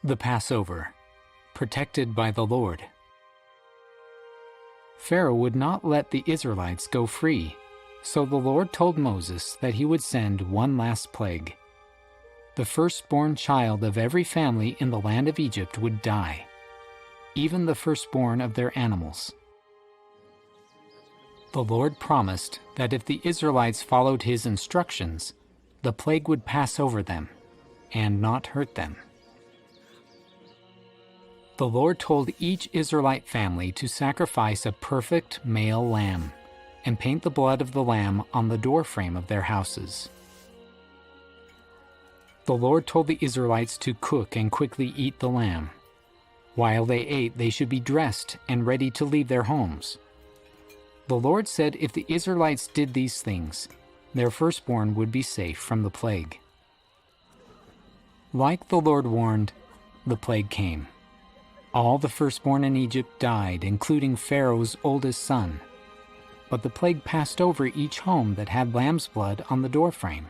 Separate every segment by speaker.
Speaker 1: The Passover, protected by the Lord. Pharaoh would not let the Israelites go free, so the Lord told Moses that he would send one last plague. The firstborn child of every family in the land of Egypt would die, even the firstborn of their animals. The Lord promised that if the Israelites followed his instructions, the plague would pass over them and not hurt them. The Lord told each Israelite family to sacrifice a perfect male lamb and paint the blood of the lamb on the doorframe of their houses. The Lord told the Israelites to cook and quickly eat the lamb. While they ate, they should be dressed and ready to leave their homes. The Lord said if the Israelites did these things, their firstborn would be safe from the plague. Like the Lord warned, the plague came. All the firstborn in Egypt died, including Pharaoh's oldest son. But the plague passed over each home that had lamb's blood on the doorframe.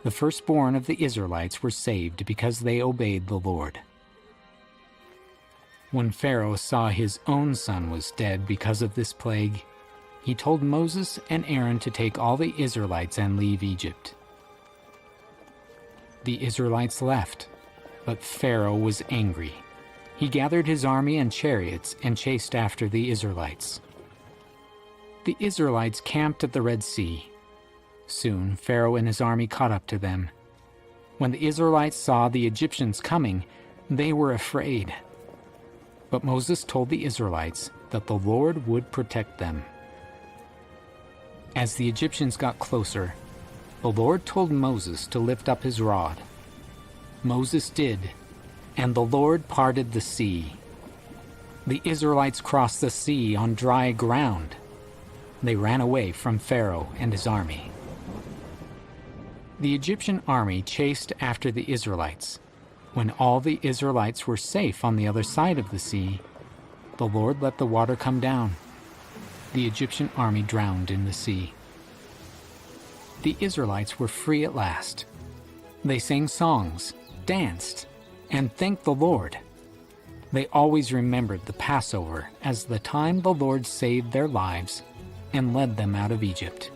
Speaker 1: The firstborn of the Israelites were saved because they obeyed the Lord. When Pharaoh saw his own son was dead because of this plague, he told Moses and Aaron to take all the Israelites and leave Egypt. The Israelites left, but Pharaoh was angry. He gathered his army and chariots and chased after the Israelites. The Israelites camped at the Red Sea. Soon Pharaoh and his army caught up to them. When the Israelites saw the Egyptians coming, they were afraid. But Moses told the Israelites that the Lord would protect them. As the Egyptians got closer, the Lord told Moses to lift up his rod. Moses did, and the Lord parted the sea. The Israelites crossed the sea on dry ground. They ran away from Pharaoh and his army. The Egyptian army chased after the Israelites. When all the Israelites were safe on the other side of the sea, the Lord let the water come down. The Egyptian army drowned in the sea. The Israelites were free at last. They sang songs, danced, and thanked the Lord. They always remembered the Passover as the time the Lord saved their lives and led them out of Egypt.